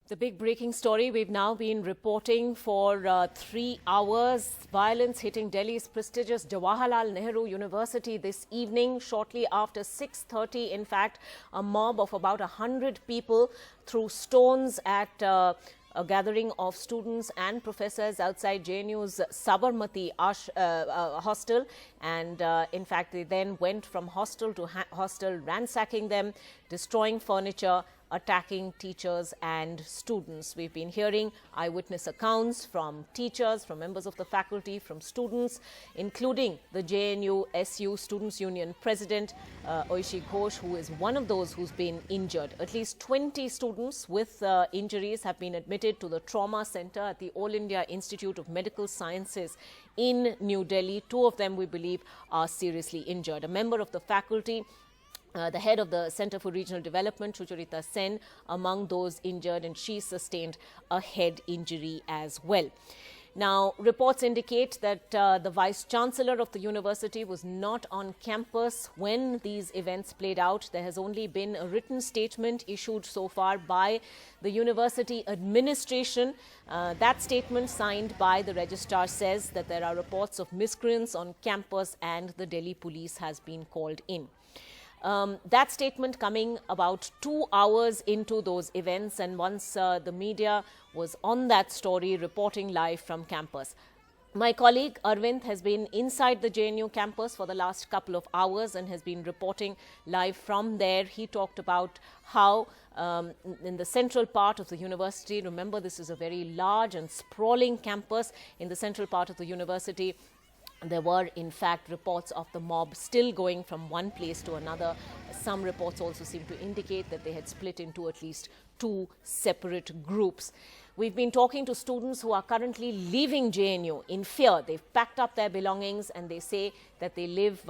The big breaking story we've now been reporting for 3 hours. Violence hitting Delhi's prestigious Jawaharlal Nehru University this evening. Shortly after 6:30, in fact, a mob of about 100 people threw stones at a gathering of students and professors outside JNU's Sabarmati hostel. And in fact, they then went from hostel to hostel, ransacking them, destroying furniture, attacking teachers and students. We've been hearing eyewitness accounts from teachers, from members of the faculty, from students, including the JNUSU Students' Union President, Oishi Ghosh, who is one of those who's been injured. At least 20 students with injuries have been admitted to the trauma center at the All India Institute of Medical Sciences in New Delhi. 2 of them, we believe, are seriously injured. A member of the faculty, the head of the Center for Regional Development, Sucharita Sen, among those injured, and she sustained a head injury as well. Now, reports indicate that the Vice-Chancellor of the university was not on campus when these events played out. There has only been a written statement issued so far by the university administration. That statement, signed by the registrar, says that there are reports of miscreants on campus and the Delhi police has been called in. That statement coming about 2 hours into those events, and once the media was on that story, reporting live from campus. My colleague Arvind has been inside the JNU campus for the last couple of hours and has been reporting live from there. He talked about how in the central part of the university, remember this is a very large and sprawling campus, in the central part of the university, there were, in fact, reports of the mob still going from one place to another. Some reports also seem to indicate that they had split into at least 2 separate groups. We've been talking to students who are currently leaving JNU in fear. They've packed up their belongings and they say that they live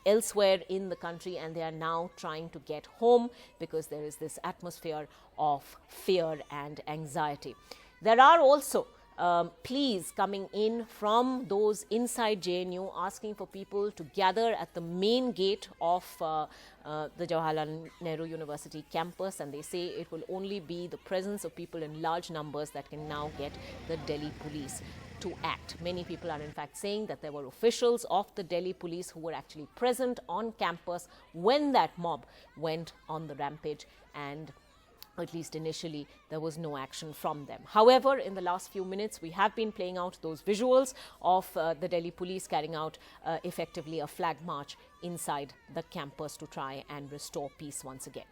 elsewhere in the country and they are now trying to get home because there is this atmosphere of fear and anxiety. There are also pleas coming in from those inside JNU asking for people to gather at the main gate of the Jawaharlal Nehru University campus, and they say it will only be the presence of people in large numbers that can now get the Delhi police to act. Many people are in fact saying that there were officials of the Delhi police who were actually present on campus when that mob went on the rampage, and at least initially, there was no action from them. However, in the last few minutes, we have been playing out those visuals of the Delhi police carrying out effectively a flag march inside the campus to try and restore peace once again.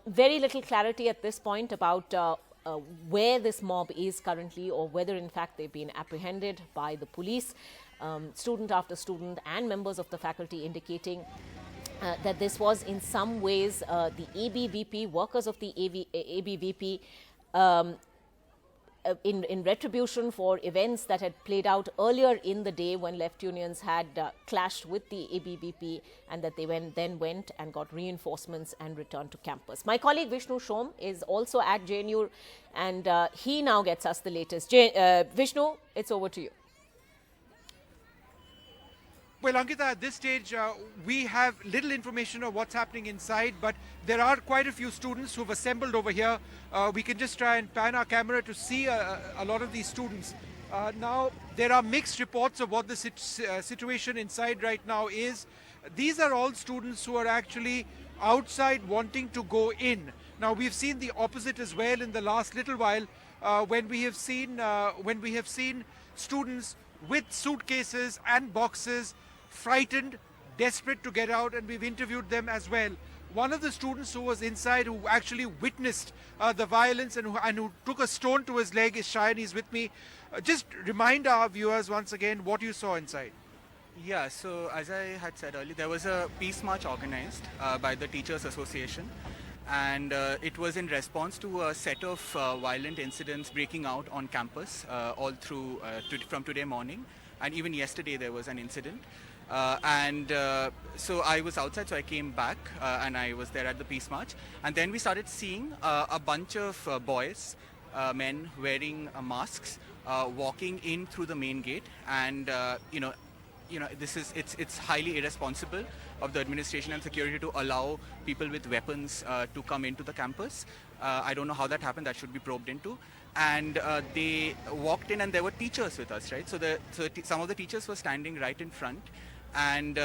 Very little clarity at this point about where this mob is currently or whether in fact they've been apprehended by the police. Student after student and members of the faculty indicating that this was in some ways the ABVP, workers of the ABVP, in retribution for events that had played out earlier in the day when left unions had clashed with the ABVP, and that they then went and got reinforcements and returned to campus. My colleague Vishnu Shom is also at JNU and he now gets us the latest. Vishnu, it's over to you. Well, Ankita, at this stage, we have little information of what's happening inside, but there are quite a few students who've assembled over here. We can just try and pan our camera to see a lot of these students. Now, there are mixed reports of what the situation inside right now is. These are all students who are actually outside wanting to go in. Now, we've seen the opposite as well in the last little while when we have seen students with suitcases and boxes, frightened, desperate to get out, and we've interviewed them as well. One of the students who was inside, who actually witnessed the violence and who took a stone to his leg, is shy, and he's with me. Just remind our viewers once again what you saw inside. Yeah, so as I had said earlier, there was a peace march organized by the Teachers Association, and it was in response to a set of violent incidents breaking out on campus all through from today morning, and even yesterday there was an incident. So I was outside, so I came back and I was there at the peace march, and then we started seeing a bunch of boys, men wearing masks, walking in through the main gate, and it's highly irresponsible of the administration and security to allow people with weapons to come into the campus. I don't know how that happened. That should be probed into. And they walked in, and there were teachers with us, right? So some of the teachers were standing right in front, and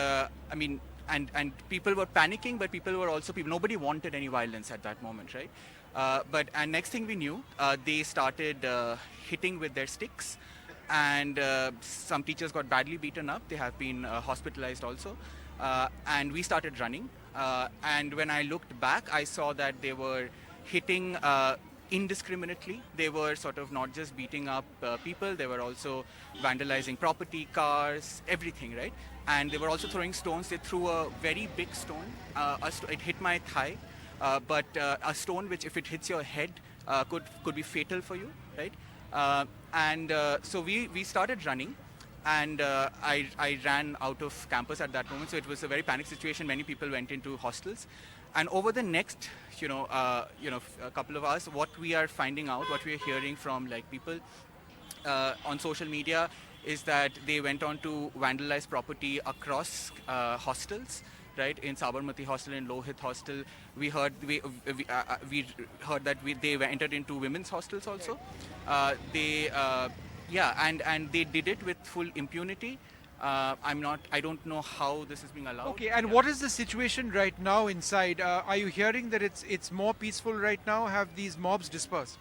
and people were panicking, but people were also nobody wanted any violence at that moment, right? And next thing we knew, they started hitting with their sticks, and some teachers got badly beaten up. They have been hospitalized also, and we started running. And when I looked back, I saw that they were hitting indiscriminately. They were sort of not just beating up people, they were also vandalizing property, cars, everything, right? And they were also throwing stones. They threw a very big stone. It hit my thigh, but a stone which, if it hits your head, could be fatal for you, right? So we started running, and I ran out of campus at that moment. So it was a very panic situation. Many people went into hostels. And over the next, a couple of hours, what we are finding out, what we are hearing from people on social media, is that they went on to vandalize property across hostels, right? In Sabarmati Hostel, in Lohit Hostel, we heard that they entered into women's hostels also. And they did it with full impunity. I don't know how this is being allowed. Okay, and what is the situation right now inside? Are you hearing that it's more peaceful right now? Have these mobs dispersed?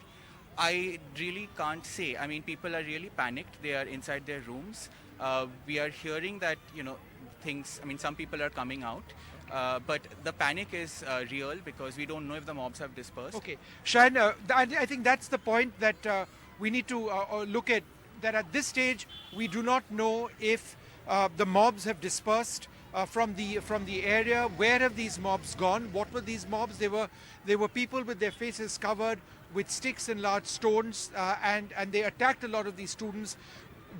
I really can't say. I mean, people are really panicked. They are inside their rooms. We are hearing that, some people are coming out. But the panic is real, because we don't know if the mobs have dispersed. Okay. Shayan, I think that's the point that we need to look at, that at this stage, we do not know if the mobs have dispersed from the area. Where have these mobs gone? What were these mobs? They were people with their faces covered with sticks and large stones, and they attacked a lot of these students.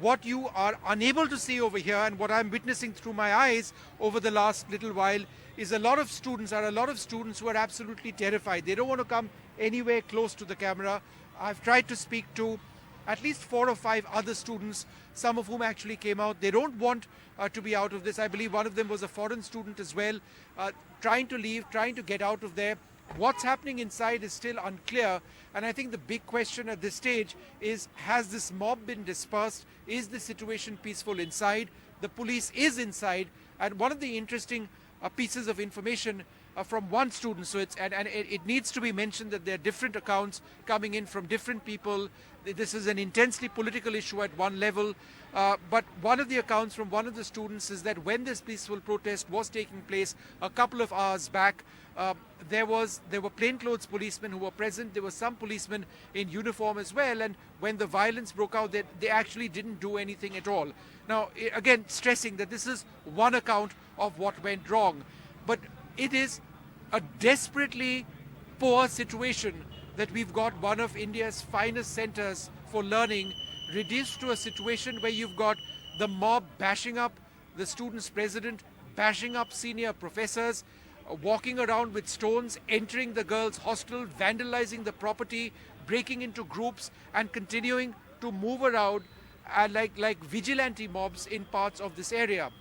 What you are unable to see over here, and what I'm witnessing through my eyes over the last little while, is a lot of students who are absolutely terrified. They don't want to come anywhere close to the camera. I've tried to speak to at least 4 or 5 other students, some of whom actually came out. They don't want to be out of this. I believe one of them was a foreign student as well, trying to leave, trying to get out of there. What's happening inside is still unclear, and I think the big question at this stage is, has this mob been dispersed? Is the situation peaceful inside? The police is inside, and one of the interesting pieces of information from one student, so it needs to be mentioned that there are different accounts coming in from different people. This is an intensely political issue at one level, but one of the accounts from one of the students is that when this peaceful protest was taking place a couple of hours back, there were plainclothes policemen who were present. There were some policemen in uniform as well, and when the violence broke out, they actually didn't do anything at all. Now, again, stressing that this is one account of what went wrong, but it is a desperately poor situation that we've got one of India's finest centers for learning reduced to a situation where you've got the mob bashing up the student's president, bashing up senior professors, walking around with stones, entering the girls' hostel, vandalizing the property, breaking into groups, and continuing to move around like vigilante mobs in parts of this area.